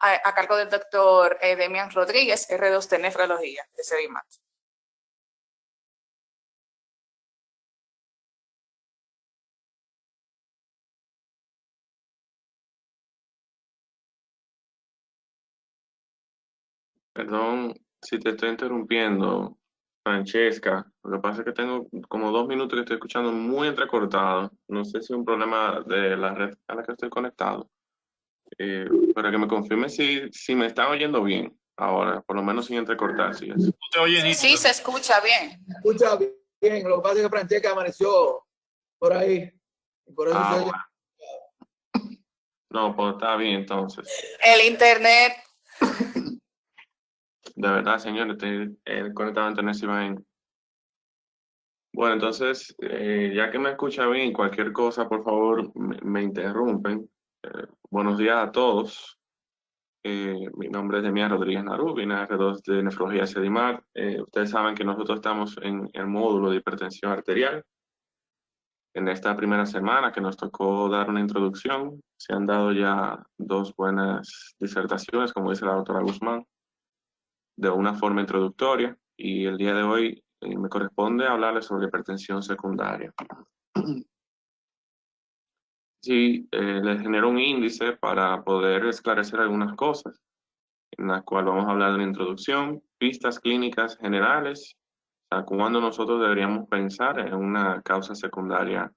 a cargo del doctor Demian Rodríguez, R2 de Nefrología de Sedimat. Perdón si te estoy interrumpiendo, Francesca. Lo que pasa es que tengo como 2 minutos que estoy escuchando muy entrecortado. No sé si es un problema de la red a la que estoy conectado. Para que me confirme si me están oyendo bien ahora, por lo menos sin entrecortar. Si es. Te oye nítido. Sí, se escucha bien. Se escucha bien. Lo que pasa es que Francesca amaneció por ahí. Y por eso se oye. Bueno. No, pues está bien entonces. El internet. De verdad, señor, estoy conectado a internet si van. Bueno, entonces, ya que me escucha bien, cualquier cosa, por favor, me interrumpen. Buenos días a todos. Mi nombre es Demian Rodríguez Narubina, R2 de Nefrología Sedimat. Ustedes saben que nosotros estamos en el módulo de hipertensión arterial. En esta primera semana que nos tocó dar una introducción, se han dado ya 2 buenas disertaciones, como dice la doctora Guzmán, de una forma introductoria, y el día de hoy me corresponde hablarles sobre hipertensión secundaria. Sí, les genero un índice para poder esclarecer algunas cosas, en la cual vamos a hablar de la introducción, pistas clínicas generales, o sea, cuándo nosotros deberíamos pensar en una causa secundaria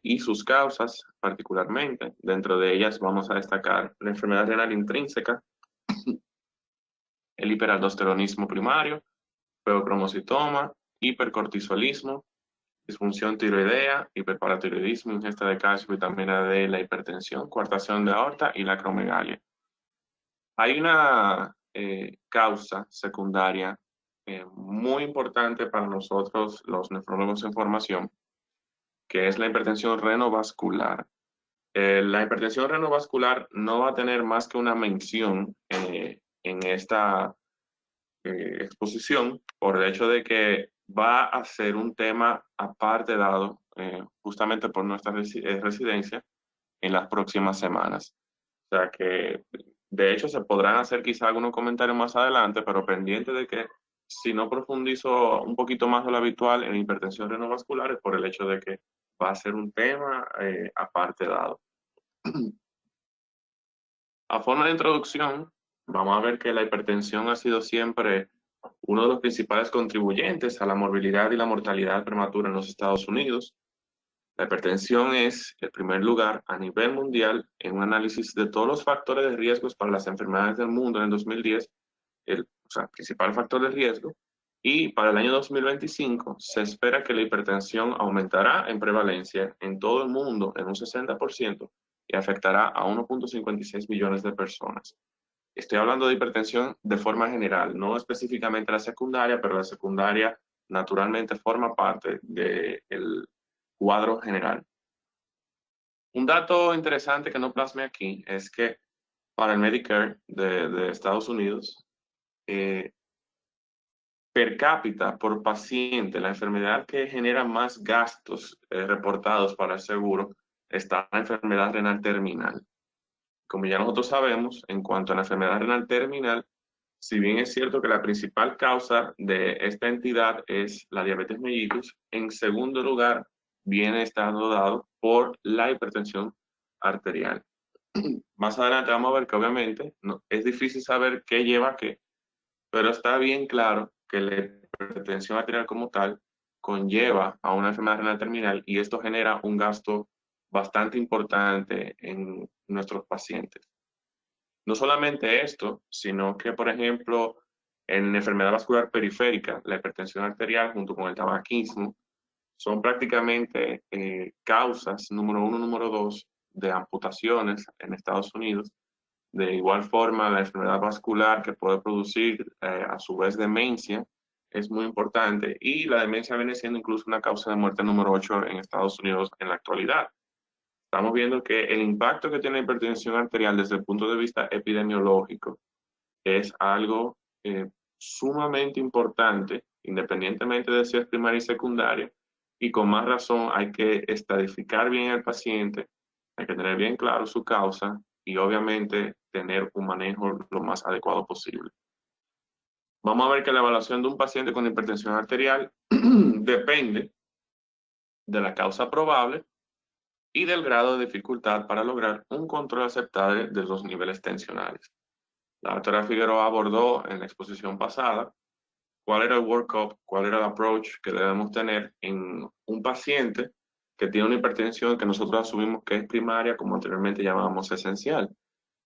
y sus causas particularmente. Dentro de ellas vamos a destacar la enfermedad renal intrínseca, el hiperaldosteronismo primario, feocromocitoma, hipercortisolismo, disfunción tiroidea, hiperparatiroidismo, ingesta de calcio, vitamina D, la hipertensión, coartación de aorta y la acromegalia. Hay una causa secundaria muy importante para nosotros, los nefrólogos en formación, que es la hipertensión renovascular. La hipertensión renovascular no va a tener más que una mención en esta exposición por el hecho de que va a ser un tema aparte dado justamente por nuestra residencia en las próximas semanas. O sea que de hecho se podrán hacer quizá algunos comentarios más adelante, pero pendiente de que si no profundizo un poquito más de lo habitual en hipertensión renovascular es por el hecho de que va a ser un tema aparte dado. A forma de introducción, vamos a ver que la hipertensión ha sido siempre uno de los principales contribuyentes a la morbilidad y la mortalidad prematura en los Estados Unidos. La hipertensión es el primer lugar a nivel mundial en un análisis de todos los factores de riesgo para las enfermedades del mundo en el 2010, el principal factor de riesgo, y para el año 2025 se espera que la hipertensión aumentará en prevalencia en todo el mundo en un 60% y afectará a 1.56 billones de personas. Estoy hablando de hipertensión de forma general, no específicamente la secundaria, pero la secundaria naturalmente forma parte del cuadro general. Un dato interesante que no plasme aquí es que para el Medicare de Estados Unidos, per cápita por paciente, la enfermedad que genera más gastos reportados para el seguro está la enfermedad renal terminal. Como ya nosotros sabemos, en cuanto a la enfermedad renal terminal, si bien es cierto que la principal causa de esta entidad es la diabetes mellitus, en segundo lugar viene estando dado por la hipertensión arterial. Más adelante vamos a ver que obviamente no, es difícil saber qué lleva a qué, pero está bien claro que la hipertensión arterial como tal conlleva a una enfermedad renal terminal y esto genera un gasto bastante importante en nuestros pacientes. No solamente esto, sino que, por ejemplo, en enfermedad vascular periférica, la hipertensión arterial junto con el tabaquismo son prácticamente causas número 1, número 2 de amputaciones en Estados Unidos. De igual forma, la enfermedad vascular que puede producir a su vez demencia es muy importante y la demencia viene siendo incluso una causa de muerte número 8 en Estados Unidos en la actualidad. Estamos viendo que el impacto que tiene la hipertensión arterial desde el punto de vista epidemiológico es algo sumamente importante, independientemente de si es primaria y secundaria, y con más razón hay que estadificar bien al paciente, hay que tener bien claro su causa y obviamente tener un manejo lo más adecuado posible. Vamos a ver que la evaluación de un paciente con hipertensión arterial depende de la causa probable y del grado de dificultad para lograr un control aceptable de los niveles tensionales. La doctora Figueroa abordó en la exposición pasada cuál era el workup, cuál era el approach que debemos tener en un paciente que tiene una hipertensión que nosotros asumimos que es primaria, como anteriormente llamábamos esencial.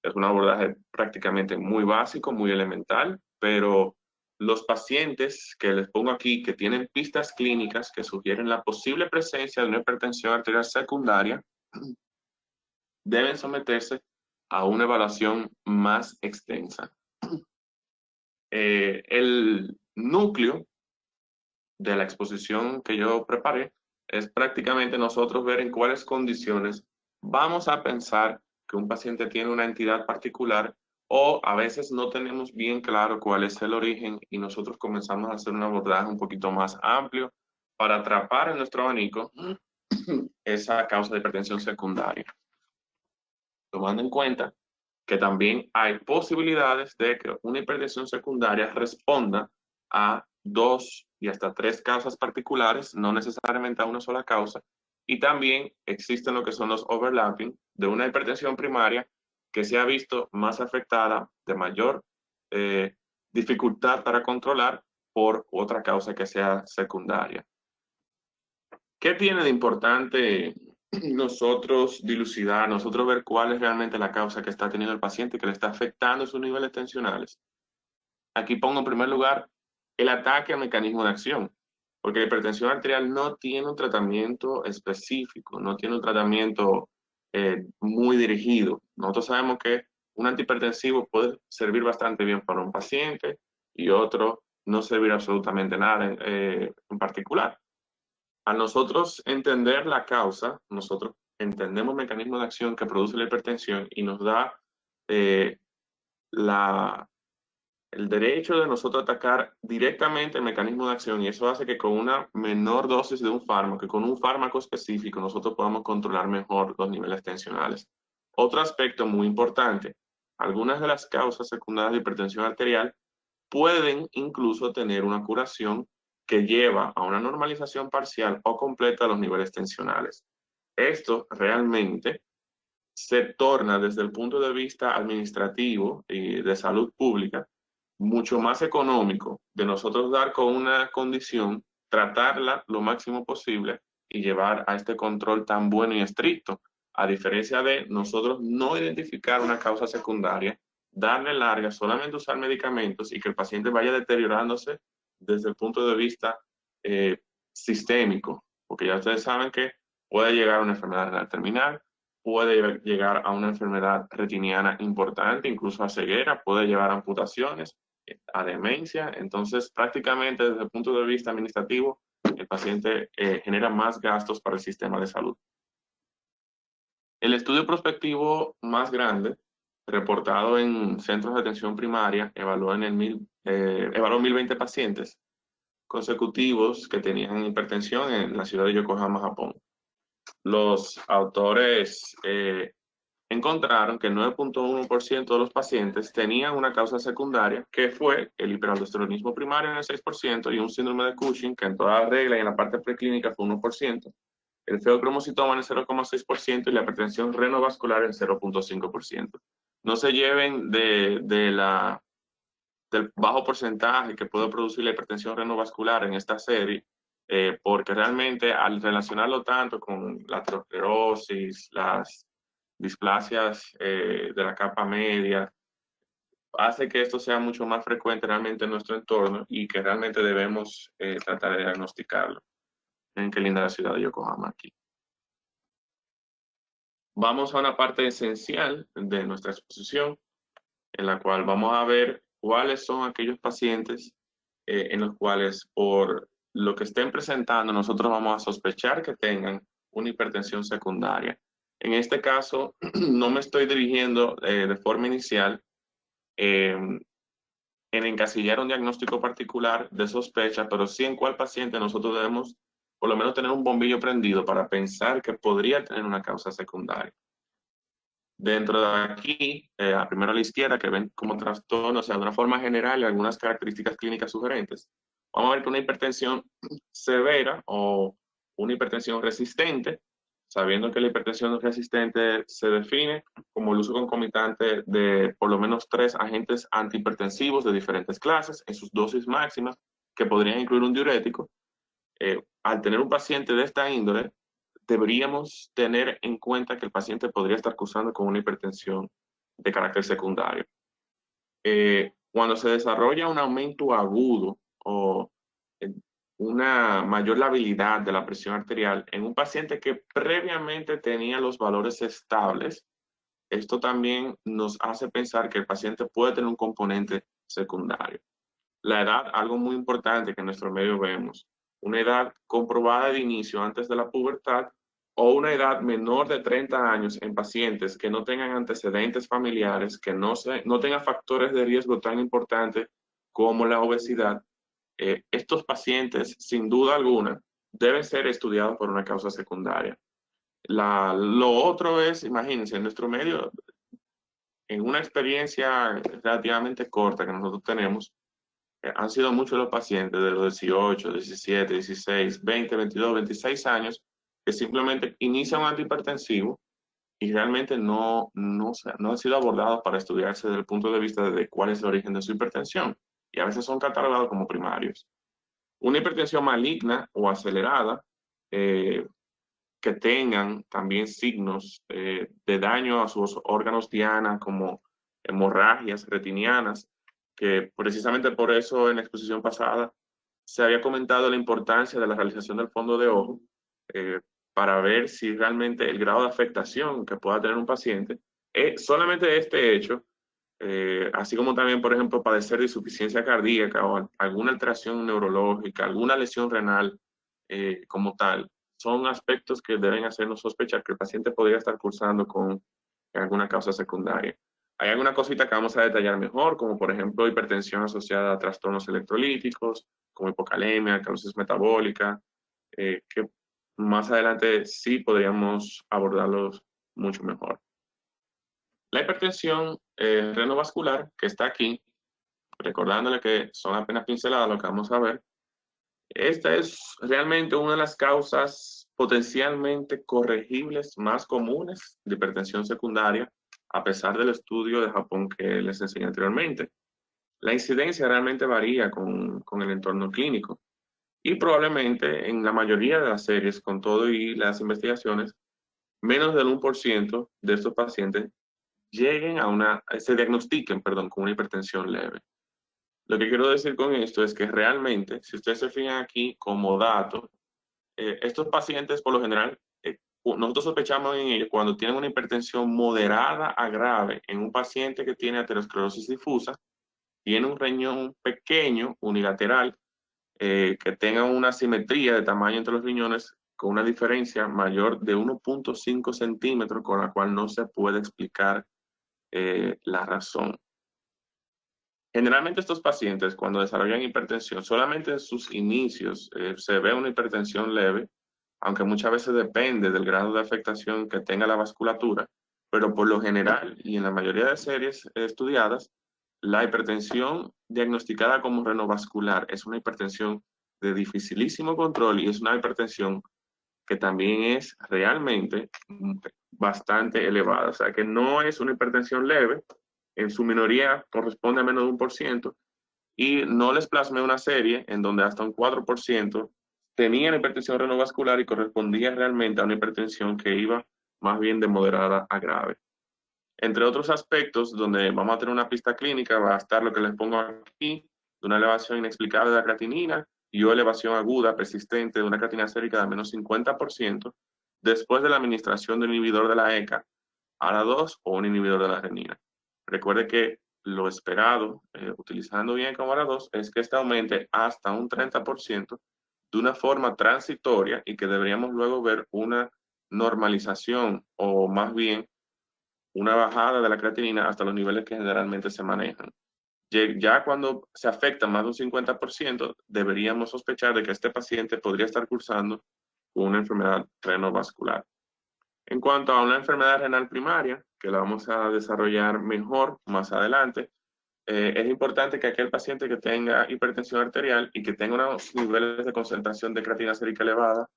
Es un abordaje prácticamente muy básico, muy elemental, pero los pacientes que les pongo aquí, que tienen pistas clínicas que sugieren la posible presencia de una hipertensión arterial secundaria, deben someterse a una evaluación más extensa. El núcleo de la exposición que yo preparé es prácticamente nosotros ver en cuáles condiciones vamos a pensar que un paciente tiene una entidad particular o a veces no tenemos bien claro cuál es el origen y nosotros comenzamos a hacer un abordaje un poquito más amplio para atrapar en nuestro abanico esa causa de hipertensión secundaria. Tomando en cuenta que también hay posibilidades de que una hipertensión secundaria responda a 2 y hasta 3 causas particulares, no necesariamente a una sola causa, y también existen lo que son los overlapping de una hipertensión primaria que se ha visto más afectada de mayor dificultad para controlar por otra causa que sea secundaria. ¿Qué tiene de importante nosotros dilucidar, nosotros ver cuál es realmente la causa que está teniendo el paciente que le está afectando sus niveles tensionales? Aquí pongo en primer lugar el ataque al mecanismo de acción, porque la hipertensión arterial no tiene un tratamiento específico, no tiene un tratamiento muy dirigido. Nosotros sabemos que un antihipertensivo puede servir bastante bien para un paciente y otro no servir absolutamente nada en particular. A nosotros entender la causa, nosotros entendemos el mecanismo de acción que produce la hipertensión y nos da el derecho de nosotros atacar directamente el mecanismo de acción, y eso hace que con una menor dosis de un fármaco, que con un fármaco específico, nosotros podamos controlar mejor los niveles tensionales. Otro aspecto muy importante, algunas de las causas secundarias de hipertensión arterial pueden incluso tener una curación que lleva a una normalización parcial o completa de los niveles tensionales. Esto realmente se torna desde el punto de vista administrativo y de salud pública mucho más económico de nosotros dar con una condición, tratarla lo máximo posible y llevar a este control tan bueno y estricto, a diferencia de nosotros no identificar una causa secundaria, darle larga, solamente usar medicamentos y que el paciente vaya deteriorándose desde el punto de vista sistémico, porque ya ustedes saben que puede llegar a una enfermedad renal terminal, puede llegar a una enfermedad retiniana importante, incluso a ceguera, puede llevar a amputaciones, a demencia. Entonces, prácticamente desde el punto de vista administrativo, el paciente genera más gastos para el sistema de salud. El estudio prospectivo más grande, reportado en centros de atención primaria, evaluó 1020 pacientes consecutivos que tenían hipertensión en la ciudad de Yokohama, Japón. Los autores encontraron que el 9.1% de los pacientes tenían una causa secundaria, que fue el hiperaldosteronismo primario en el 6% y un síndrome de Cushing, que en toda la regla y en la parte preclínica fue 1%, el feocromocitoma en el 0.6% y la hipertensión renovascular en 0.5%. No se lleven del bajo porcentaje que puede producir la hipertensión renovascular en esta serie, porque realmente al relacionarlo tanto con la aterosclerosis, las displasias de la capa media, hace que esto sea mucho más frecuente realmente en nuestro entorno y que realmente debemos tratar de diagnosticarlo. Miren qué linda la ciudad de Yokohama aquí. Vamos a una parte esencial de nuestra exposición, en la cual vamos a ver cuáles son aquellos pacientes en los cuales por lo que estén presentando nosotros vamos a sospechar que tengan una hipertensión secundaria. En este caso, no me estoy dirigiendo de forma inicial en encasillar un diagnóstico particular de sospecha, pero sí en cuál paciente nosotros debemos por lo menos tener un bombillo prendido para pensar que podría tener una causa secundaria. Dentro de aquí, primero a la izquierda, que ven como trastorno, o sea, de una forma general, algunas características clínicas sugerentes. Vamos a ver que una hipertensión severa o una hipertensión resistente, sabiendo que la hipertensión resistente se define como el uso concomitante de por lo menos 3 agentes antihipertensivos de diferentes clases en sus dosis máximas, que podrían incluir un diurético. Al tener un paciente de esta índole, deberíamos tener en cuenta que el paciente podría estar cursando con una hipertensión de carácter secundario. Cuando se desarrolla un aumento agudo o una mayor labilidad de la presión arterial en un paciente que previamente tenía los valores estables, esto también nos hace pensar que el paciente puede tener un componente secundario. La edad, algo muy importante que en nuestro medio vemos, una edad comprobada de inicio antes de la pubertad o una edad menor de 30 años en pacientes que no tengan antecedentes familiares, que no tengan factores de riesgo tan importantes como la obesidad. Estos pacientes, sin duda alguna, deben ser estudiados por una causa secundaria. Lo otro es, imagínense, en nuestro medio, en una experiencia relativamente corta que nosotros tenemos, han sido muchos los pacientes de los 18, 17, 16, 20, 22, 26 años que simplemente inician un antihipertensivo y realmente no han sido abordados para estudiarse desde el punto de vista de cuál es el origen de su hipertensión y a veces son catalogados como primarios. Una hipertensión maligna o acelerada eh, que tengan también signos de daño a sus órganos diana como hemorragias retinianas, que precisamente por eso en la exposición pasada se había comentado la importancia de la realización del fondo de ojo eh, para ver si realmente el grado de afectación que pueda tener un paciente, solamente este hecho, así como también, por ejemplo, padecer de insuficiencia cardíaca o alguna alteración neurológica, alguna lesión renal como tal, son aspectos que deben hacernos sospechar que el paciente podría estar cursando con alguna causa secundaria. Hay alguna cosita que vamos a detallar mejor, como por ejemplo hipertensión asociada a trastornos electrolíticos, como hipocalemia, calrosis metabólica, que más adelante sí podríamos abordarlos mucho mejor. La hipertensión renovascular, que está aquí, recordándole que son apenas pinceladas lo que vamos a ver, esta es realmente una de las causas potencialmente corregibles más comunes de hipertensión secundaria, a pesar del estudio de Japón que les enseñé anteriormente. La incidencia realmente varía con el entorno clínico y probablemente en la mayoría de las series, con todo y las investigaciones, menos del 1% de estos pacientes se diagnostiquen, perdón, con una hipertensión leve. Lo que quiero decir con esto es que realmente, si ustedes se fijan aquí como dato, estos pacientes por lo general, nosotros sospechamos en ellos cuando tienen una hipertensión moderada a grave en un paciente que tiene aterosclerosis difusa, tiene un riñón pequeño, unilateral, que tenga una simetría de tamaño entre los riñones con una diferencia mayor de 1.5 centímetros, con la cual no se puede explicar la razón. Generalmente estos pacientes cuando desarrollan hipertensión, solamente en sus inicios se ve una hipertensión leve, aunque muchas veces depende del grado de afectación que tenga la vasculatura, pero por lo general y en la mayoría de series estudiadas, la hipertensión diagnosticada como renovascular es una hipertensión de dificilísimo control y es una hipertensión que también es realmente bastante elevada. O sea, que no es una hipertensión leve, en su minoría corresponde a menos de 1%, y no les plasmé una serie en donde hasta un 4% tenían hipertensión renovascular y correspondía realmente a una hipertensión que iba más bien de moderada a grave. Entre otros aspectos, donde vamos a tener una pista clínica, va a estar lo que les pongo aquí, de una elevación inexplicable de la creatinina y o elevación aguda persistente de una creatinina sérica de menos 50% después de la administración de un inhibidor de la ECA, ARA2 o un inhibidor de la renina. Recuerde que lo esperado, utilizando bien como ARA2, es que este aumente hasta un 30% de una forma transitoria y que deberíamos luego ver una normalización o más bien una bajada de la creatinina hasta los niveles que generalmente se manejan. Ya cuando se afecta más de un 50%, deberíamos sospechar de que este paciente podría estar cursando con una enfermedad renovascular. En cuanto a una enfermedad renal primaria, que la vamos a desarrollar mejor más adelante, es importante que aquel paciente que tenga hipertensión arterial y que tenga unos niveles de concentración de creatina sérica elevada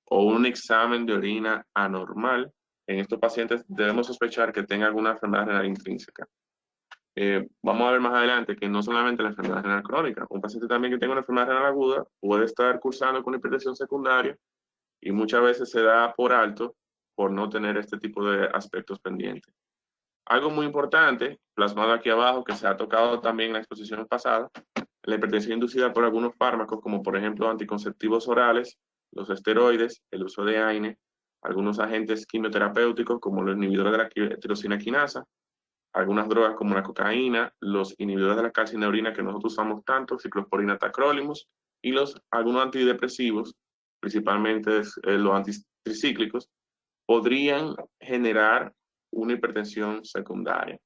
o un examen de orina anormal, en estos pacientes debemos sospechar que tenga alguna enfermedad renal intrínseca. Vamos a ver más adelante que no solamente la enfermedad renal crónica, un paciente también que tenga una enfermedad renal aguda puede estar cursando con hipertensión secundaria y muchas veces se da por alto por no tener este tipo de aspectos pendientes. Algo muy importante, plasmado aquí abajo, que se ha tocado también en la exposición pasada, la hipertensión inducida por algunos fármacos, como por ejemplo anticonceptivos orales, los esteroides, el uso de AINE, algunos agentes quimioterapéuticos como los inhibidores de la tirosina quinasa, algunas drogas como la cocaína, los inhibidores de la calcineurina que nosotros usamos tanto, ciclosporina, tacrolimus, y algunos antidepresivos, principalmente los antitricíclicos, podrían generar una hipertensión secundaria.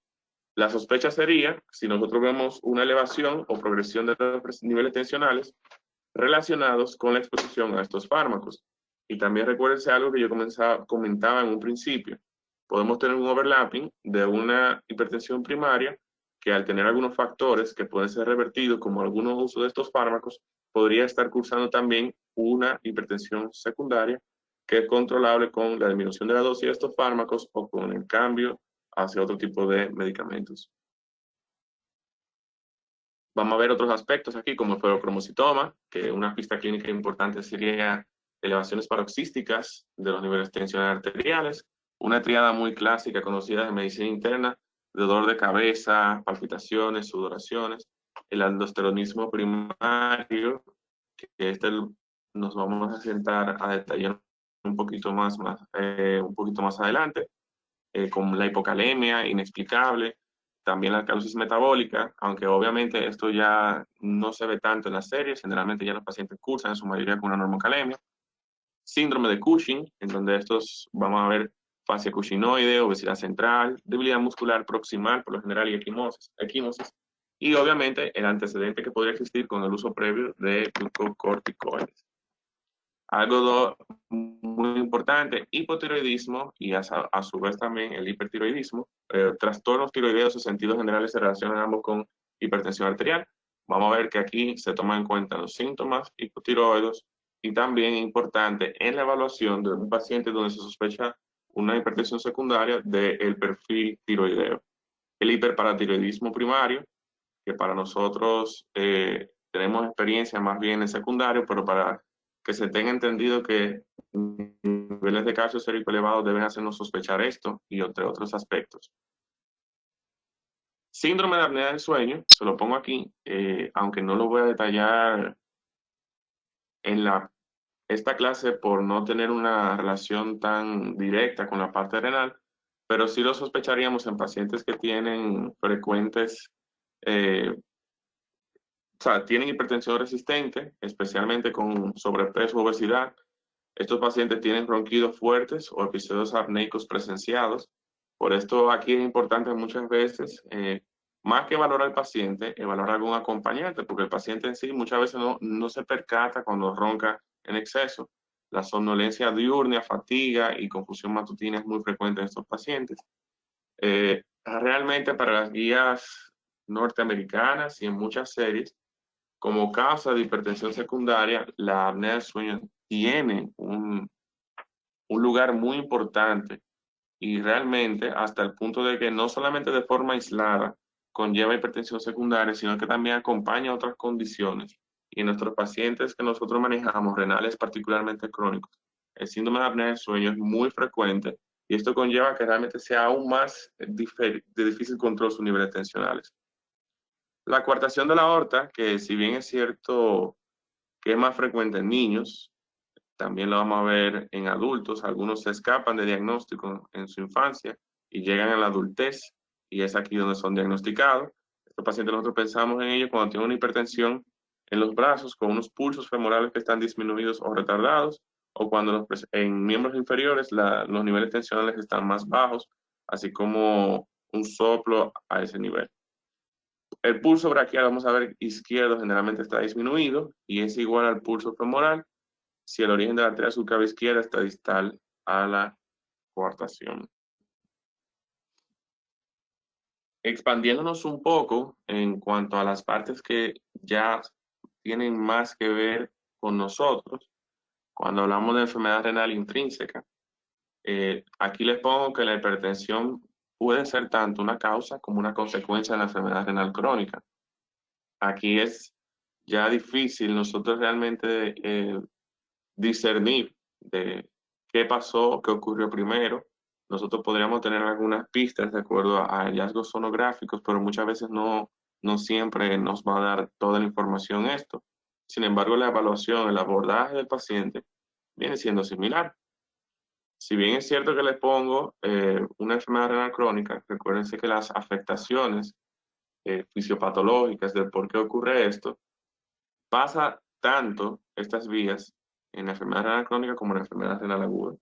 La sospecha sería, si nosotros vemos una elevación o progresión de los niveles tensionales relacionados con la exposición a estos fármacos. Y también recuérdense algo que yo comentaba en un principio. Podemos tener un overlapping de una hipertensión primaria que al tener algunos factores que pueden ser revertidos, como algunos usos de estos fármacos, podría estar cursando también una hipertensión secundaria que es controlable con la disminución de la dosis de estos fármacos o con el cambio hacia otro tipo de medicamentos. Vamos a ver otros aspectos aquí, como el ferocromocitoma, que una pista clínica importante sería elevaciones paroxísticas de los niveles tensionales arteriales, una triada muy clásica conocida en medicina interna, de dolor de cabeza, palpitaciones, sudoraciones, el aldosteronismo primario, que nos vamos a sentar a detallar un poquito más adelante, con la hipocalemia inexplicable, también la alcalosis metabólica, aunque obviamente esto ya no se ve tanto en las series, generalmente ya los pacientes cursan en su mayoría con una normocalemia. Síndrome de Cushing, en donde estos vamos a ver fascia cushinoide, obesidad central, debilidad muscular proximal, por lo general, y equimosis. Y obviamente el antecedente que podría existir con el uso previo de glucocorticoides. Algo muy importante, hipotiroidismo y a su vez también el hipertiroidismo. Trastornos tiroideos en sentidos generales se relacionan ambos con hipertensión arterial. Vamos a ver que aquí se toman en cuenta los síntomas hipotiroides y también importante en la evaluación de un paciente donde se sospecha una hipertensión secundaria del perfil tiroideo. El hiperparatiroidismo primario, que para nosotros tenemos experiencia más bien en secundario, pero para que se tenga entendido que niveles de calcio sérico elevados deben hacernos sospechar esto y entre otros aspectos. Síndrome de apnea del sueño, se lo pongo aquí, aunque no lo voy a detallar en esta clase por no tener una relación tan directa con la parte renal, pero sí lo sospecharíamos en pacientes que tienen frecuentes o sea, tienen hipertensión resistente, especialmente con sobrepeso o obesidad. Estos pacientes tienen ronquidos fuertes o episodios apneicos presenciados. Por esto aquí es importante muchas veces, más que valorar al paciente, evaluar a algún acompañante, porque el paciente en sí muchas veces no se percata cuando ronca en exceso. La somnolencia diurna, fatiga y confusión matutina es muy frecuente en estos pacientes. Realmente para las guías norteamericanas y en muchas series, como causa de hipertensión secundaria, la apnea del sueño tiene un lugar muy importante y realmente hasta el punto de que no solamente de forma aislada conlleva hipertensión secundaria, sino que también acompaña otras condiciones. Y en nuestros pacientes que nosotros manejamos, renales particularmente crónicos, el síndrome de apnea del sueño es muy frecuente y esto conlleva que realmente sea aún más de difícil control sus niveles tensionales. La coartación de la aorta, que si bien es cierto que es más frecuente en niños, también lo vamos a ver en adultos. Algunos se escapan de diagnóstico en su infancia y llegan a la adultez y es aquí donde son diagnosticados. Estos pacientes nosotros pensamos en ellos cuando tienen una hipertensión en los brazos con unos pulsos femorales que están disminuidos o retardados o cuando en miembros inferiores los niveles tensionales están más bajos, así como un soplo a ese nivel. El pulso braquial, vamos a ver, izquierdo generalmente está disminuido y es igual al pulso femoral si el origen de la arteria subclavia izquierda está distal a la coartación. Expandiéndonos un poco en cuanto a las partes que ya tienen más que ver con nosotros, cuando hablamos de enfermedad renal intrínseca, aquí les pongo que la hipertensión puede ser tanto una causa como una consecuencia de la enfermedad renal crónica. Aquí es ya difícil nosotros realmente discernir de qué pasó, qué ocurrió primero. Nosotros podríamos tener algunas pistas de acuerdo a hallazgos sonográficos, pero muchas veces no siempre nos va a dar toda la información esto. Sin embargo, la evaluación, el abordaje del paciente viene siendo similar. Si bien es cierto que les pongo una enfermedad renal crónica, recuérdense que las afectaciones fisiopatológicas del por qué ocurre esto, pasa tanto estas vías en la enfermedad renal crónica como en la enfermedad renal aguda.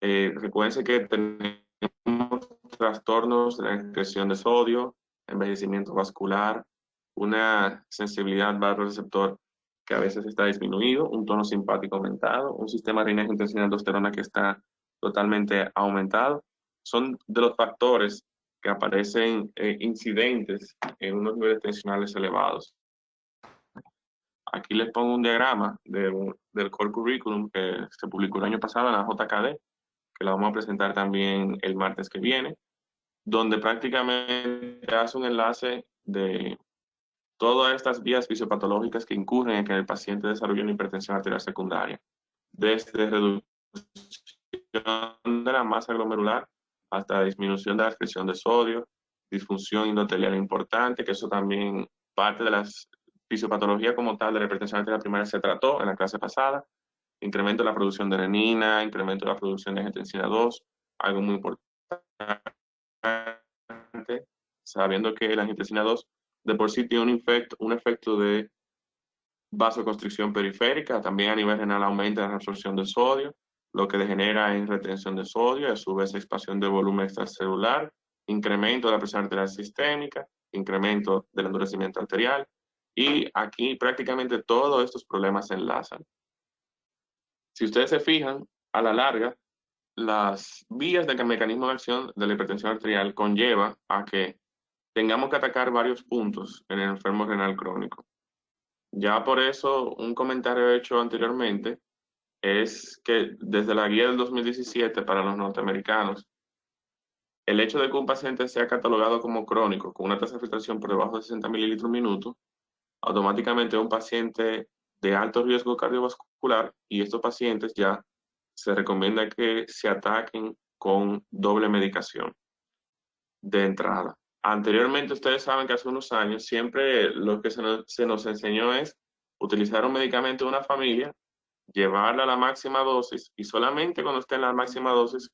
Recuérdense que tenemos trastornos de la excreción de sodio, envejecimiento vascular, una sensibilidad receptor que a veces está disminuido, un tono simpático aumentado, un sistema renina-angiotensina aldosterona que está totalmente aumentado. Son de los factores que aparecen incidentes en unos niveles tensionales elevados. Aquí les pongo un diagrama del Core Curriculum que se publicó el año pasado en la JKD, que la vamos a presentar también el martes que viene, donde prácticamente hace un enlace de todas estas vías fisiopatológicas que incurren en que el paciente desarrolle una hipertensión arterial secundaria, desde reducción de la masa glomerular hasta disminución de la excreción de sodio, disfunción endotelial importante, que eso también parte de las fisiopatología como tal de la hipertensión arterial primaria se trató en la clase pasada, incremento de la producción de renina, incremento de la producción de angiotensina 2, algo muy importante, sabiendo que la angiotensina 2 de por sí tiene un efecto de vasoconstricción periférica, también a nivel renal aumenta la absorción de sodio, lo que degenera en retención de sodio, a su vez expansión de volumen extracelular, incremento de la presión arterial sistémica, incremento del endurecimiento arterial, y aquí prácticamente todos estos problemas se enlazan. Si ustedes se fijan, a la larga, las vías del mecanismo de acción de la hipertensión arterial conlleva a que tengamos que atacar varios puntos en el enfermo renal crónico. Ya por eso, un comentario hecho anteriormente es que desde la guía del 2017 para los norteamericanos, el hecho de que un paciente sea catalogado como crónico con una tasa de filtración por debajo de 60 mililitros minuto, automáticamente es un paciente de alto riesgo cardiovascular y estos pacientes ya se recomienda que se ataquen con doble medicación de entrada. Anteriormente, ustedes saben que hace unos años siempre lo que se nos enseñó es utilizar un medicamento de una familia, llevarla a la máxima dosis y solamente cuando esté en la máxima dosis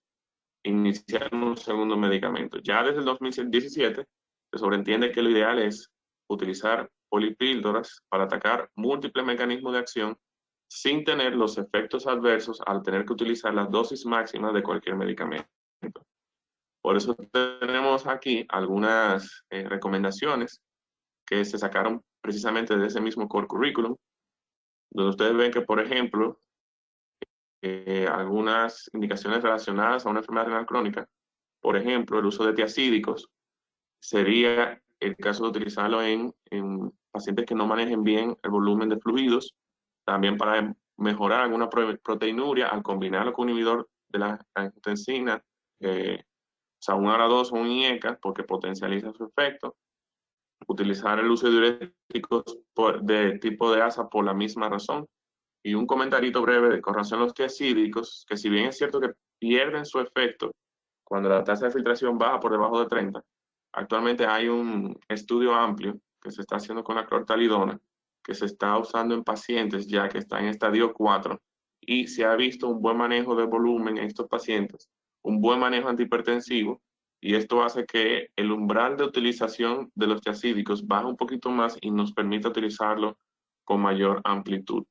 iniciar un segundo medicamento. Ya desde el 2017 se sobreentiende que lo ideal es utilizar polipíldoras para atacar múltiples mecanismos de acción sin tener los efectos adversos al tener que utilizar las dosis máximas de cualquier medicamento. Por eso tenemos aquí algunas recomendaciones que se sacaron precisamente de ese mismo Core Curriculum, donde ustedes ven que, por ejemplo, algunas indicaciones relacionadas a una enfermedad renal crónica, por ejemplo, el uso de tiacídicos, sería el caso de utilizarlo en pacientes que no manejen bien el volumen de fluidos, también para mejorar alguna proteinuria al combinarlo con un inhibidor de la angiotensina, o sea, un ARA2 o un IECA, porque potencializa su efecto. Utilizar el uso de diuréticos de tipo de ASA por la misma razón. Y un comentarito breve con relación a los tiacídicos, que si bien es cierto que pierden su efecto cuando la tasa de filtración baja por debajo de 30, actualmente hay un estudio amplio que se está haciendo con la clortalidona, que se está usando en pacientes ya que están en estadio 4 y se ha visto un buen manejo de volumen en estos pacientes, un buen manejo antihipertensivo, y esto hace que el umbral de utilización de los tiacídicos baje un poquito más y nos permita utilizarlo con mayor amplitud.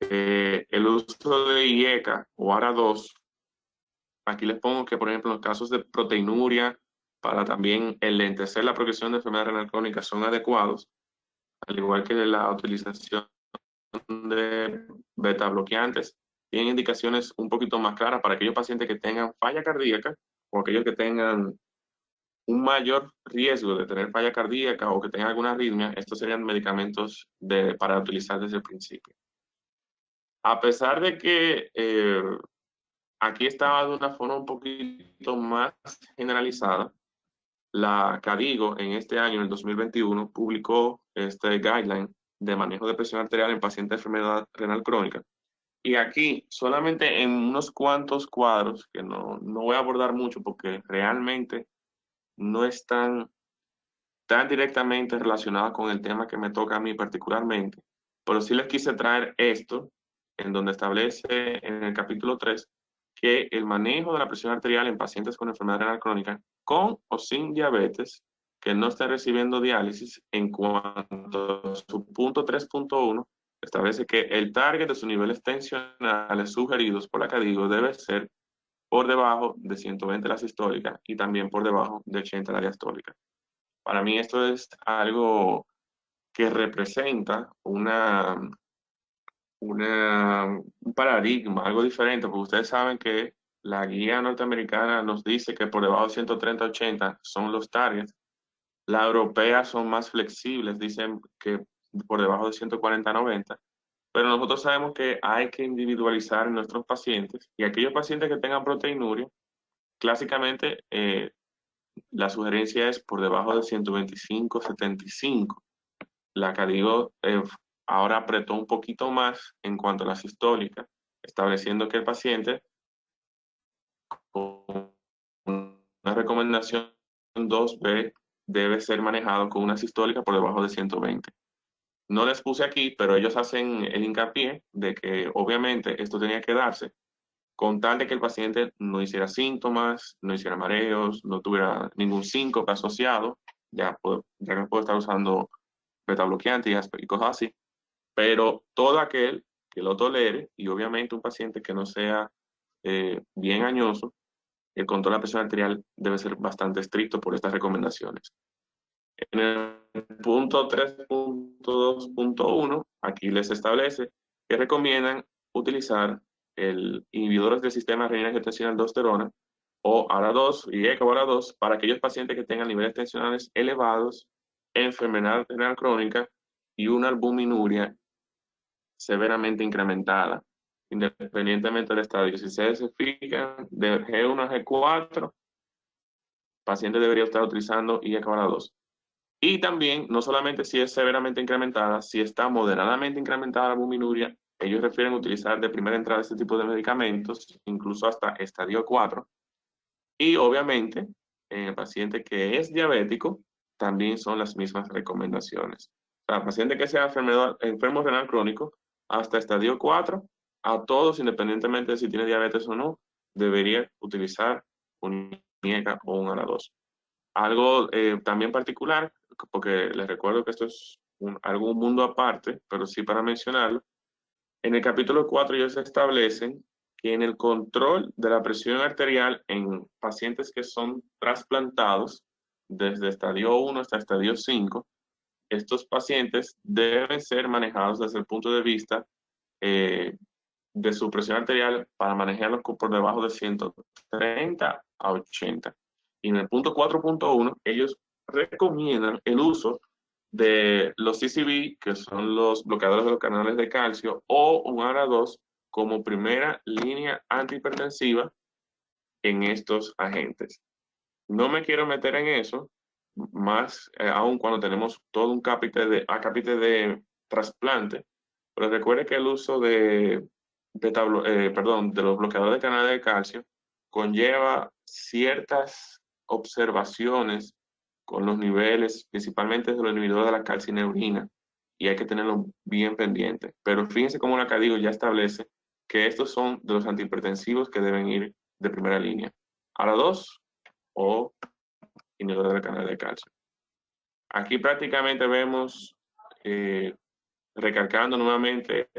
El uso de IECA o ARA2, aquí les pongo que, por ejemplo, en los casos de proteinuria, para también enlentecer la progresión de enfermedad renal crónica, son adecuados, al igual que la utilización de beta bloqueantes tienen indicaciones un poquito más claras para aquellos pacientes que tengan falla cardíaca o aquellos que tengan un mayor riesgo de tener falla cardíaca o que tengan alguna arritmia. Estos serían medicamentos para utilizar desde el principio. A pesar de que aquí estaba de una forma un poquito más generalizada, la CADIGO en este año, en el 2021, publicó este guideline de manejo de presión arterial en pacientes de enfermedad renal crónica. Y aquí, solamente en unos cuantos cuadros, que no voy a abordar mucho porque realmente no están tan directamente relacionadas con el tema que me toca a mí particularmente, pero sí les quise traer esto, en donde establece en el capítulo 3 que el manejo de la presión arterial en pacientes con enfermedad renal crónica, con o sin diabetes, que no están recibiendo diálisis, en cuanto a su punto 3.1, establece que el target de sus niveles tensionales sugeridos por la CADIGO debe ser por debajo de 120 la sistólica y también por debajo de 80 la diastólica. Para mí esto es algo que representa un paradigma, algo diferente, porque ustedes saben que la guía norteamericana nos dice que por debajo de 130-80 son los targets. Las europeas son más flexibles, dicen que por debajo de 140-90, pero nosotros sabemos que hay que individualizar en nuestros pacientes y aquellos pacientes que tengan proteinuria, clásicamente la sugerencia es por debajo de 125-75. La CADIGO ahora apretó un poquito más en cuanto a la sistólica, estableciendo que el paciente con una recomendación 2B debe ser manejado con una sistólica por debajo de 120. No les puse aquí, pero ellos hacen el hincapié de que obviamente esto tenía que darse con tal de que el paciente no hiciera síntomas, no hiciera mareos, no tuviera ningún síncope asociado, ya no puede estar usando beta bloqueante y cosas así, pero todo aquel que lo tolere y obviamente un paciente que no sea bien añoso, el control de la presión arterial debe ser bastante estricto por estas recomendaciones. En el punto 3.2.1, aquí les establece que recomiendan utilizar el inhibidores del sistema renina-angiotensina-aldosterona o ARA2 y ECA-ARA2 para aquellos pacientes que tengan niveles tensionales elevados, enfermedad renal crónica y una albuminuria severamente incrementada, independientemente del estadio. Si se fijan, de G1 a G4, el paciente debería estar utilizando ECA-ARA2. Y también, no solamente si es severamente incrementada, si está moderadamente incrementada la albuminuria, ellos refieren a utilizar de primera entrada este tipo de medicamentos, incluso hasta estadio 4. Y obviamente, en el paciente que es diabético, también son las mismas recomendaciones. O sea, paciente que sea enfermo renal crónico, hasta estadio 4, a todos, independientemente de si tiene diabetes o no, debería utilizar un IECA o un ARA2. Algo también particular, porque les recuerdo que esto es algún mundo aparte, pero sí para mencionarlo. En el capítulo 4 ellos establecen que en el control de la presión arterial en pacientes que son trasplantados desde estadio 1 hasta estadio 5, estos pacientes deben ser manejados desde el punto de vista eh, de su presión arterial para manejarlos por debajo de 130 a 80. Y en el punto 4.1, ellos recomiendan el uso de los CCB, que son los bloqueadores de los canales de calcio, o un ARA2 como primera línea antihipertensiva en estos agentes. No me quiero meter en eso, más aún cuando tenemos todo un cápite de trasplante, pero recuerde que el uso de los bloqueadores de canales de calcio conlleva ciertas observaciones con los niveles, principalmente de los inhibidores de la calcineurina, y hay que tenerlo bien pendiente. Pero fíjense cómo la CADIGO ya establece que estos son de los antihipertensivos que deben ir de primera línea. ARA2 o inhibidores del canal de calcio. Aquí prácticamente vemos, recalcando nuevamente,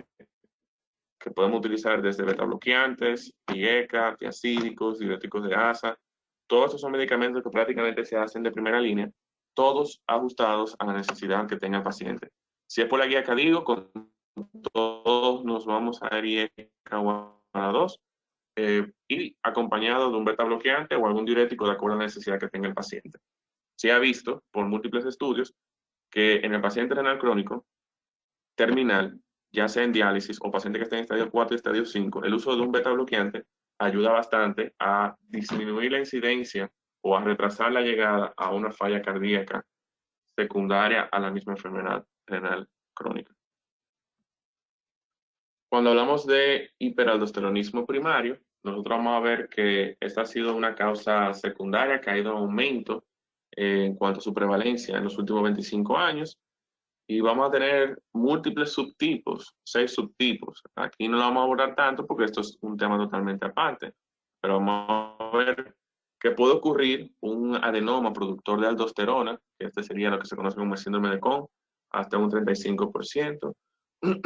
que podemos utilizar desde beta bloqueantes, IECA, tiacídicos, diuréticos de ASA. Todos estos son medicamentos que prácticamente se hacen de primera línea, todos ajustados a la necesidad que tenga el paciente. Si es por la guía CADIGO, con todos nos vamos a dar IECA o 2, y acompañado de un beta bloqueante o algún diurético de acuerdo a la necesidad que tenga el paciente. Se ha visto por múltiples estudios que en el paciente renal crónico terminal, ya sea en diálisis o paciente que esté en estadio 4 y estadio 5, el uso de un beta bloqueante ayuda bastante a disminuir la incidencia o a retrasar la llegada a una falla cardíaca secundaria a la misma enfermedad renal crónica. Cuando hablamos de hiperaldosteronismo primario, nosotros vamos a ver que esta ha sido una causa secundaria que ha ido en aumento en cuanto a su prevalencia en los últimos 25 años. Y vamos a tener múltiples subtipos, 6 subtipos. Aquí no lo vamos a abordar tanto porque esto es un tema totalmente aparte. Pero vamos a ver que puede ocurrir un adenoma productor de aldosterona, que este sería lo que se conoce como el síndrome de Cohn, hasta un 35%.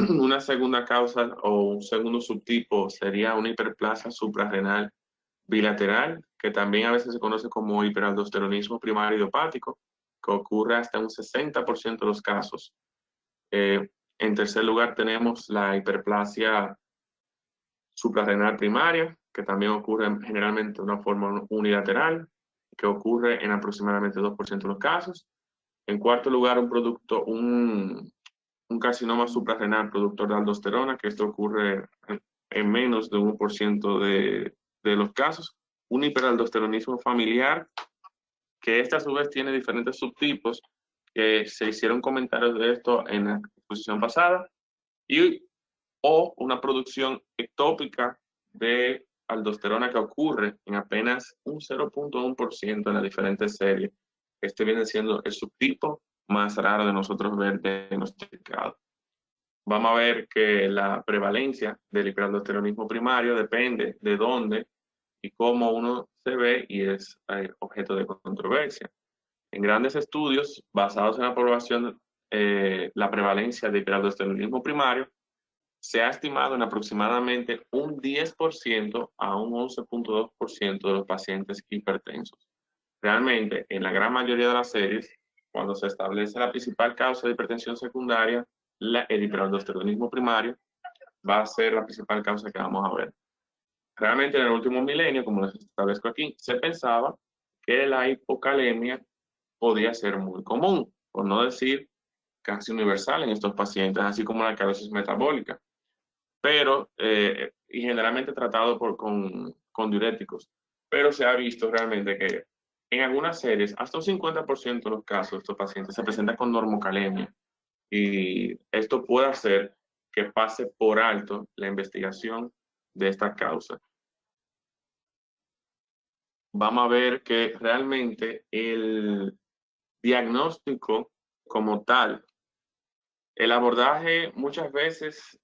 Una segunda causa o un segundo subtipo sería una hiperplasia suprarrenal bilateral, que también a veces se conoce como hiperaldosteronismo primario idiopático, que ocurre hasta un 60% de los casos. En tercer lugar tenemos la hiperplasia suprarrenal primaria, que también ocurre generalmente de una forma unilateral, que ocurre en aproximadamente 2% de los casos. En cuarto lugar, un carcinoma suprarrenal productor de aldosterona, que esto ocurre en menos de 1% de los casos. Un hiperaldosteronismo familiar, que este a su vez tiene diferentes subtipos, que se hicieron comentarios de esto en la exposición pasada, o una producción ectópica de aldosterona que ocurre en apenas un 0.1% en las diferentes series. Este viene siendo el subtipo más raro de nosotros ver diagnosticado. Vamos a ver que la prevalencia del hiperaldosteronismo primario depende de dónde y cómo uno se ve y es objeto de controversia. En grandes estudios basados en la población, la prevalencia de hiperaldosteronismo primario se ha estimado en aproximadamente un 10% a un 11.2% de los pacientes hipertensos. Realmente, en la gran mayoría de las series, cuando se establece la principal causa de hipertensión secundaria, el hiperaldosteronismo primario va a ser la principal causa que vamos a ver. Realmente en el último milenio, como les establezco aquí, se pensaba que la hipocalemia podía ser muy común, por no decir casi universal en estos pacientes, así como la calosis metabólica, pero y generalmente tratado con diuréticos. Pero se ha visto realmente que en algunas series, hasta un 50% de los casos de estos pacientes se presentan con normocalemia, y esto puede hacer que pase por alto la investigación de esta causa. Vamos a ver que realmente el diagnóstico como tal, el abordaje muchas veces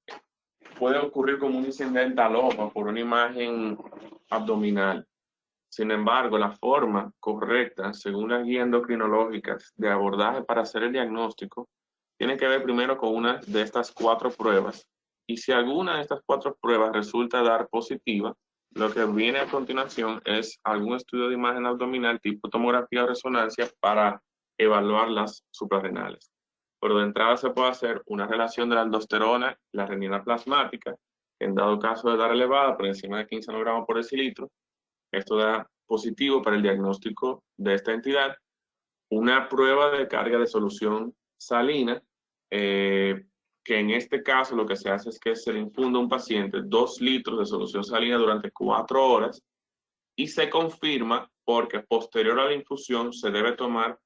puede ocurrir como un incidentaloma por una imagen abdominal. Sin embargo, la forma correcta, según las guías endocrinológicas de abordaje para hacer el diagnóstico, tiene que ver primero con una de estas 4 pruebas. Y si alguna de estas 4 pruebas resulta dar positiva, lo que viene a continuación es algún estudio de imagen abdominal tipo tomografía o resonancia para evaluar las suprarrenales. Pero de entrada se puede hacer una relación de la aldosterona y la renina plasmática, que en dado caso de dar elevada por encima de 15 nanogramos por decilitro, esto da positivo para el diagnóstico de esta entidad. Una prueba de carga de solución salina, que en este caso lo que se hace es que se le infunda a un paciente 2 litros de solución salina durante 4 horas y se confirma porque posterior a la infusión se debe tomar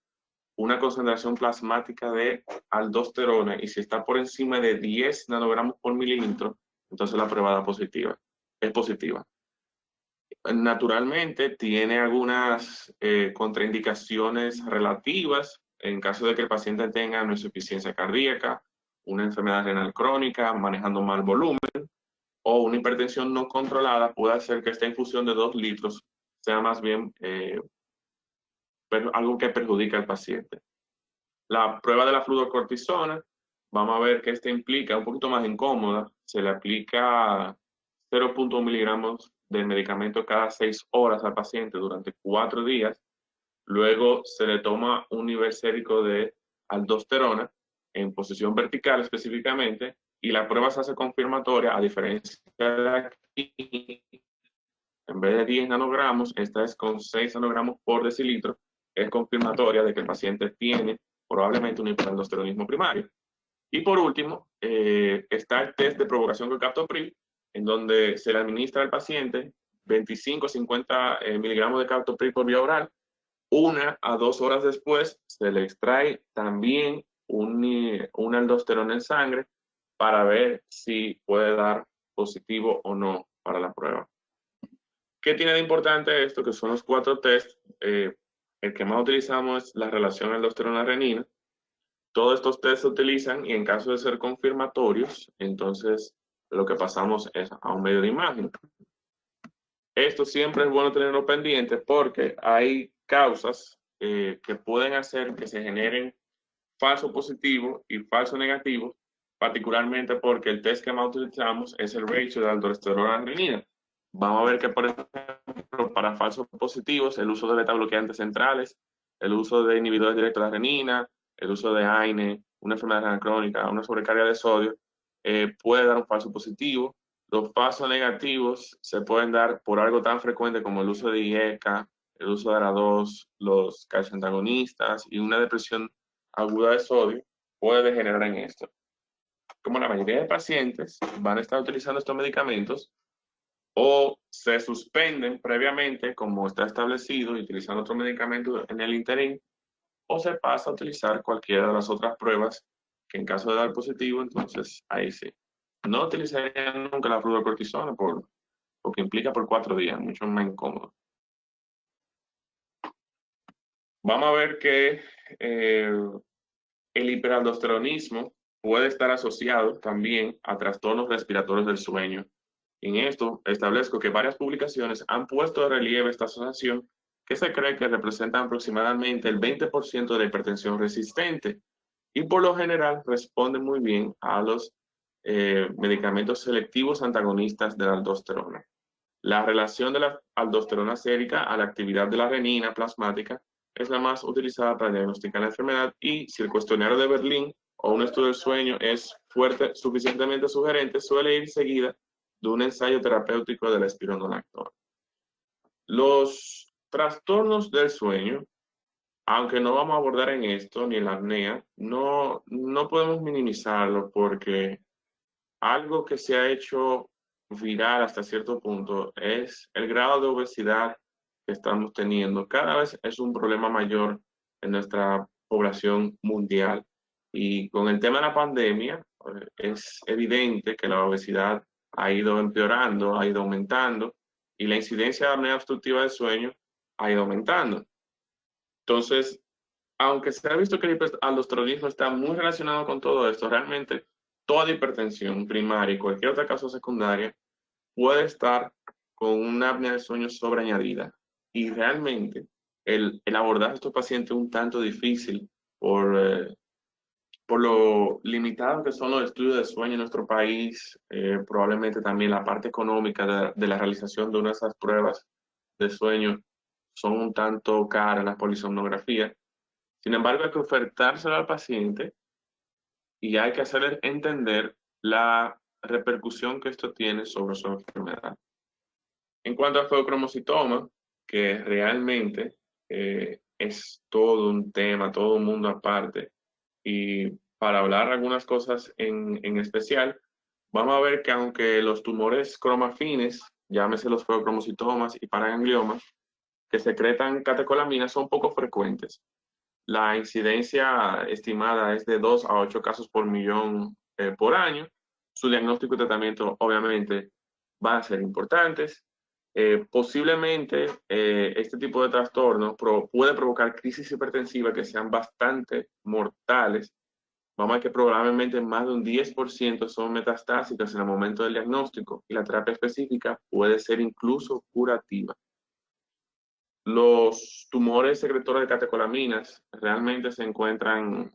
una concentración plasmática de aldosterona, y si está por encima de 10 nanogramos por mililitro, entonces la prueba es positiva. Naturalmente tiene algunas contraindicaciones relativas en caso de que el paciente tenga una insuficiencia cardíaca, una enfermedad renal crónica, manejando mal volumen, o una hipertensión no controlada. Puede hacer que esta infusión de 2 litros sea más bien algo que perjudica al paciente. La prueba de la fluorocortisona, vamos a ver que esta implica un poquito más incómoda. Se le aplica 0.1 miligramos del medicamento cada 6 horas al paciente durante 4 días. Luego se le toma un nivel sérico de aldosterona en posición vertical específicamente y la prueba se hace confirmatoria, a diferencia de aquí, en vez de 10 nanogramos, esta es con 6 nanogramos por decilitro, es confirmatoria de que el paciente tiene probablemente un hiperaldosteronismo primario. Y por último, está el test de provocación con captopril, en donde se le administra al paciente 25-50 miligramos de captopril por vía oral. 1 a 2 horas después se le extrae también una aldosterona en sangre para ver si puede dar positivo o no para la prueba. ¿Qué tiene de importante esto? Que son los 4 tests. El que más utilizamos es la relación aldosterona-renina. Todos estos tests se utilizan y en caso de ser confirmatorios, entonces lo que pasamos es a un medio de imagen. Esto siempre es bueno tenerlo pendiente porque hay causas que pueden hacer que se generen falso positivo y falso negativo, particularmente porque el test que más utilizamos es el ratio de aldosterona-renina. Vamos a ver que, por ejemplo, para falsos positivos, el uso de beta-bloqueantes centrales, el uso de inhibidores directos de la renina, el uso de AINE, una enfermedad renal crónica, una sobrecarga de sodio, puede dar un falso positivo. Los falsos negativos se pueden dar por algo tan frecuente como el uso de IECA, el uso de ARA2, los calcioantagonistas y una depresión aguda de sodio puede degenerar en esto. Como la mayoría de pacientes van a estar utilizando estos medicamentos, o se suspenden previamente, como está establecido, y utilizando otro medicamento en el interín, o se pasa a utilizar cualquiera de las otras pruebas que en caso de dar positivo, entonces ahí sí. No utilizaría nunca la fluorocortisona porque implica por 4 días, mucho más incómodo. Vamos a ver que el hiperaldosteronismo puede estar asociado también a trastornos respiratorios del sueño. En esto establezco que varias publicaciones han puesto de relieve esta asociación que se cree que representa aproximadamente el 20% de la hipertensión resistente y por lo general responde muy bien a los medicamentos selectivos antagonistas de la aldosterona. La relación de la aldosterona sérica a la actividad de la renina plasmática es la más utilizada para diagnosticar la enfermedad y si el cuestionario de Berlín o un estudio del sueño es suficientemente sugerente, suele ir seguida de un ensayo terapéutico de la espironolactona. Los trastornos del sueño, aunque no vamos a abordar en esto ni en la apnea, no podemos minimizarlo porque algo que se ha hecho viral hasta cierto punto es el grado de obesidad que estamos teniendo. Cada vez es un problema mayor en nuestra población mundial. Y con el tema de la pandemia, es evidente que la obesidad ha ido empeorando, ha ido aumentando, y la incidencia de apnea obstructiva del sueño ha ido aumentando. Entonces, aunque se ha visto que el hiperaldosteronismo está muy relacionado con todo esto, realmente toda hipertensión primaria y cualquier otra causa secundaria puede estar con una apnea del sueño sobreañadida. Y realmente el abordar a estos pacientes es un tanto difícil por lo limitado que son los estudios de sueño en nuestro país, probablemente también la parte económica de la realización de una de esas pruebas de sueño son un tanto caras, las polisomnografías. Sin embargo, hay que ofertárselo al paciente y hay que hacerle entender la repercusión que esto tiene sobre su enfermedad. En cuanto al feocromocitoma, que realmente es todo un tema, todo un mundo aparte, y para hablar algunas cosas en especial, vamos a ver que aunque los tumores cromafines, llámese los feocromocitomas y paragangliomas, que secretan catecolaminas son poco frecuentes. La incidencia estimada es de 2 a 8 casos por millón por año. Su diagnóstico y tratamiento obviamente van a ser importantes. Posiblemente este tipo de trastorno puede provocar crisis hipertensivas que sean bastante mortales. Vamos a ver que probablemente más de un 10% son metastásicas en el momento del diagnóstico y la terapia específica puede ser incluso curativa. Los tumores secretores de catecolaminas realmente se encuentran,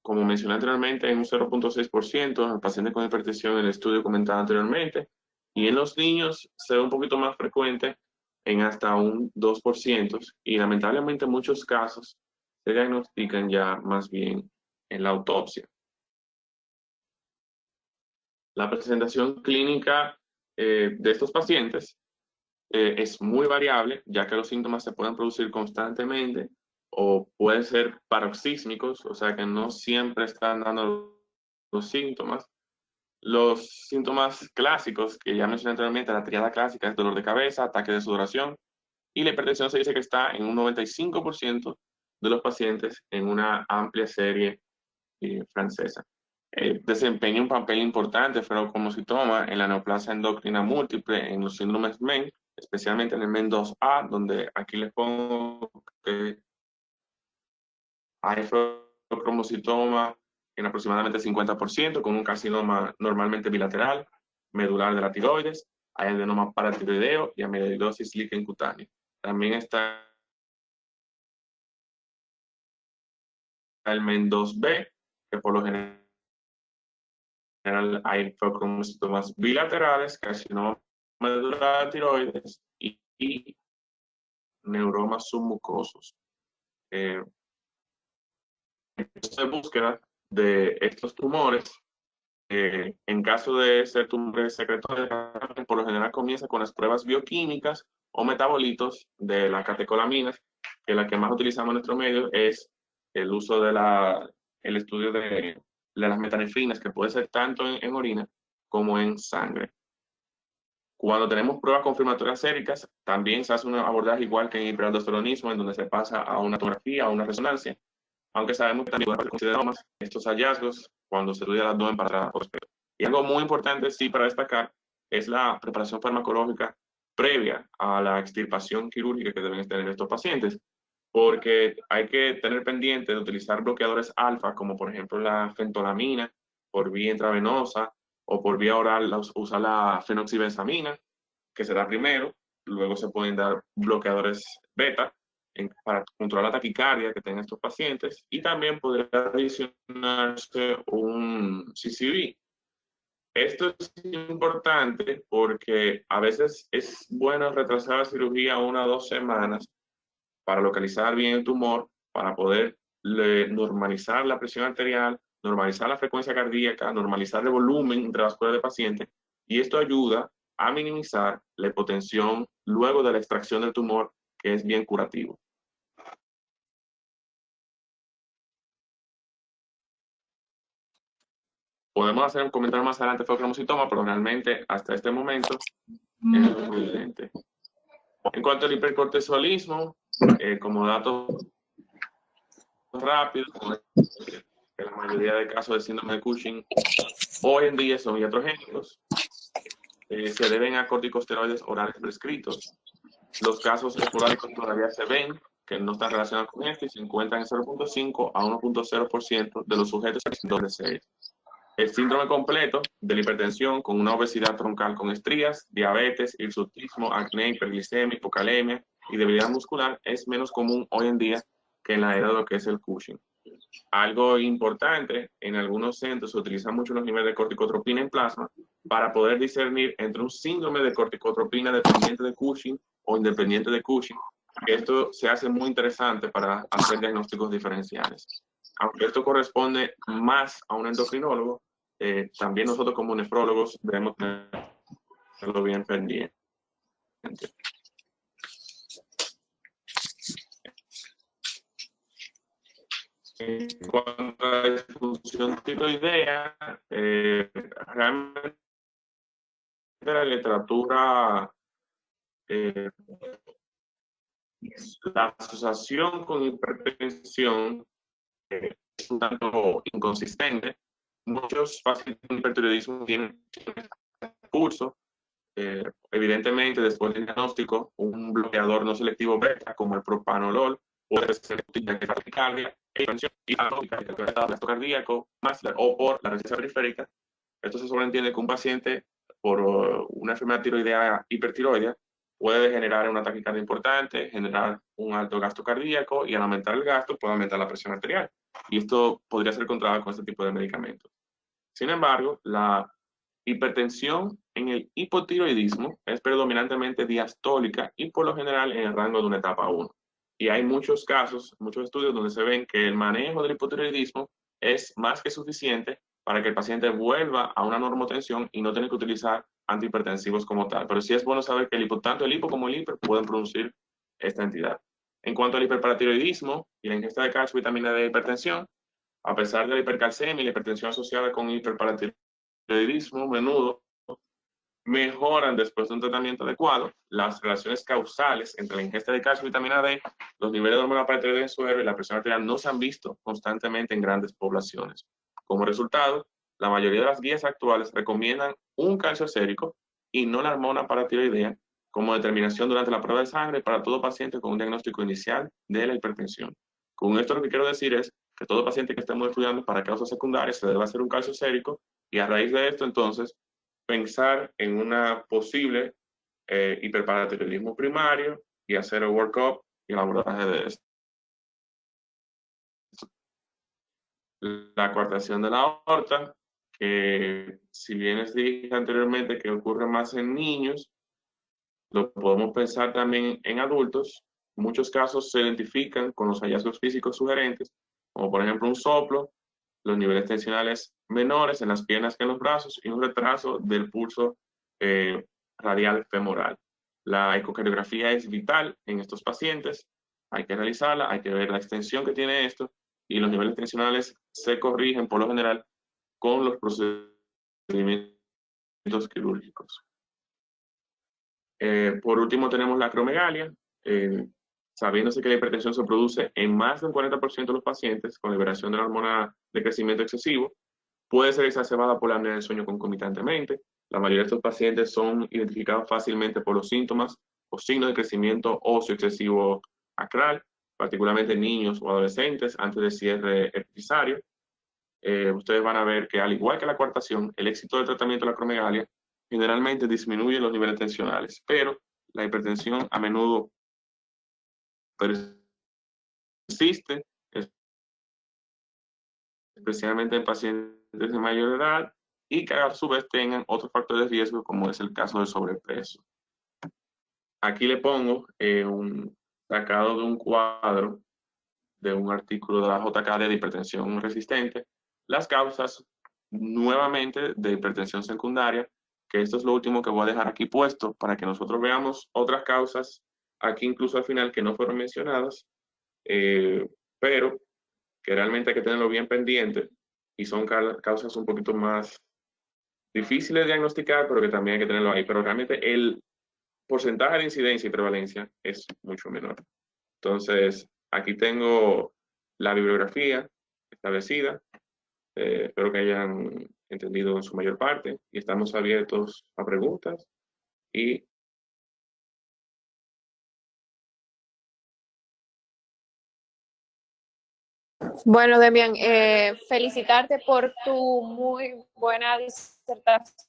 como mencioné anteriormente, en un 0.6% en pacientes con hipertensión en el estudio comentado anteriormente, y en los niños se ve un poquito más frecuente en hasta un 2%, y lamentablemente en muchos casos se diagnostican ya más bien en la autopsia. La presentación clínica de estos pacientes es muy variable, ya que los síntomas se pueden producir constantemente o pueden ser paroxísmicos, o sea que no siempre están dando los síntomas. Los síntomas clásicos que ya mencioné anteriormente, la tríada clásica es dolor de cabeza, ataque de sudoración, y la hipertensión se dice que está en un 95% de los pacientes en una amplia serie francesa. Desempeña un papel importante ferrocromocitoma en la neoplasia endocrina múltiple, en los síndromes MEN, especialmente en el MEN 2A, donde aquí les pongo que hay ferrocromocitoma en aproximadamente 50%, con un carcinoma normalmente bilateral, medular de la tiroides, hay adenoma paratiroideo y amiloidosis líquen cutánea. También está el MEN 2B, que por lo general hay ferrocromocitomas bilaterales, carcinoma medular de la tiroides y neuromas submucosos. De búsqueda de estos tumores, en caso de ser tumores secretorios, por lo general comienza con las pruebas bioquímicas o metabolitos de las catecolaminas, que la que más utilizamos en nuestro medio es el uso de el estudio de las metanefrinas, que puede ser tanto en orina como en sangre. Cuando tenemos pruebas confirmatorias séricas, también se hace un abordaje igual que en hiperaldosteronismo, en donde se pasa a una tomografía, a una resonancia, aunque sabemos que también pueden considerar estos hallazgos cuando se estudia el abdomen para respeto. Y algo muy importante, sí, para destacar, es la preparación farmacológica previa a la extirpación quirúrgica que deben tener estos pacientes, porque hay que tener pendiente de utilizar bloqueadores alfa, como por ejemplo la fentolamina, por vía intravenosa, o por vía oral usar la fenoxibenzamina, que se da primero, luego se pueden dar bloqueadores beta, para controlar la taquicardia que tienen estos pacientes, y también podría adicionarse un CCB. Esto es importante porque a veces es bueno retrasar la cirugía 1 o 2 semanas para localizar bien el tumor, para poder normalizar la presión arterial, normalizar la frecuencia cardíaca, normalizar el volumen intravascular del paciente, y esto ayuda a minimizar la hipotensión luego de la extracción del tumor, que es bien curativo. Podemos hacer un comentario más adelante sobre ferrocromocitoma, pero realmente hasta este momento es evidente. En cuanto al hipercortisolismo, como dato rápido, que la mayoría de casos de síndrome de Cushing hoy en día son iatrogénicos, se deben a corticosteroides orales prescritos. Los casos esporádicos todavía se ven, que no están relacionados con esto, y se encuentran en 0.5 a 1.0% de los sujetos de serie. El síndrome completo de la hipertensión con una obesidad troncal con estrías, diabetes, hirsutismo, acné, hiperglicemia, hipocalemia y debilidad muscular es menos común hoy en día que en la era de lo que es el Cushing. Algo importante, en algunos centros se utilizan mucho los niveles de corticotropina en plasma para poder discernir entre un síndrome de corticotropina dependiente de Cushing o independiente de Cushing. Esto se hace muy interesante para hacer diagnósticos diferenciales. Aunque esto corresponde más a un endocrinólogo, también nosotros como nefrólogos debemos tenerlo bien pendiente. En cuanto a la disfunción tiroidea, realmente la literatura, la asociación con hipertensión es un tanto inconsistente. Muchos pacientes con hipertiroidismo tienen curso. Evidentemente, después del diagnóstico, un bloqueador no selectivo beta, como el propanolol, puede ser útil para taquicardia, y gasto cardíaco, más o por la resistencia periférica. Esto se sobreentiende que un paciente, por una enfermedad tiroidea hipertiroidea, puede generar una taquicardia importante, generar un alto gasto cardíaco, y al aumentar el gasto puede aumentar la presión arterial. Y esto podría ser controlado con este tipo de medicamentos. Sin embargo, la hipertensión en el hipotiroidismo es predominantemente diastólica y por lo general en el rango de una etapa 1. Y hay muchos casos, muchos estudios donde se ven que el manejo del hipotiroidismo es más que suficiente para que el paciente vuelva a una normotensión y no tener que utilizar antihipertensivos como tal. Pero sí es bueno saber que tanto el hipo como el hiper pueden producir esta entidad. En cuanto al hiperparatiroidismo y la ingesta de calcio, vitamina D, hipertensión, a pesar de la hipercalcemia y la hipertensión asociada con hiperparatiroidismo, menudo mejoran después de un tratamiento adecuado. Las relaciones causales entre la ingesta de calcio y vitamina D, los niveles de hormona paratiroidea en suero y la presión arterial no se han visto constantemente en grandes poblaciones. Como resultado, la mayoría de las guías actuales recomiendan un calcio sérico y no la hormona paratiroidea como determinación durante la prueba de sangre para todo paciente con un diagnóstico inicial de la hipertensión. Con esto lo que quiero decir es que todo paciente que estemos estudiando para causas secundarias se debe hacer un calcio sérico y a raíz de esto entonces pensar en una posible hiperparatiroidismo primario y hacer el workup y el abordaje de esto. La coartación de la aorta, que si bien les dije anteriormente que ocurre más en niños, lo podemos pensar también en adultos. Muchos casos se identifican con los hallazgos físicos sugerentes, como por ejemplo un soplo, los niveles tensionales menores en las piernas que en los brazos y un retraso del pulso radial femoral. La ecocardiografía es vital en estos pacientes, hay que realizarla, hay que ver la extensión que tiene esto y los niveles tensionales se corrigen por lo general con los procedimientos quirúrgicos. Por último tenemos la acromegalia, sabiéndose que la hipertensión se produce en más del 40% de los pacientes con liberación de la hormona de crecimiento excesivo, puede ser exacerbada por la apnea del sueño concomitantemente. La mayoría de estos pacientes son identificados fácilmente por los síntomas o signos de crecimiento óseo excesivo acral, particularmente en niños o adolescentes antes del cierre epifisario. Ustedes van a ver que al igual que la coartación, el éxito del tratamiento de la acromegalia generalmente disminuye los niveles tensionales, pero la hipertensión a menudo persiste, especialmente en pacientes de mayor edad y que a su vez tengan otros factores de riesgo, como es el caso del sobrepeso. Aquí le pongo un sacado de un cuadro de un artículo de la JKD de hipertensión resistente, las causas nuevamente de hipertensión secundaria, que esto es lo último que voy a dejar aquí puesto para que nosotros veamos otras causas aquí incluso al final que no fueron mencionadas, pero que realmente hay que tenerlo bien pendiente y son causas un poquito más difíciles de diagnosticar, pero que también hay que tenerlo ahí. Pero realmente el porcentaje de incidencia y prevalencia es mucho menor. Entonces, aquí tengo la bibliografía establecida. Espero que hayan entendido en su mayor parte y estamos abiertos a preguntas y Bueno, Demian, felicitarte por tu muy buena disertación.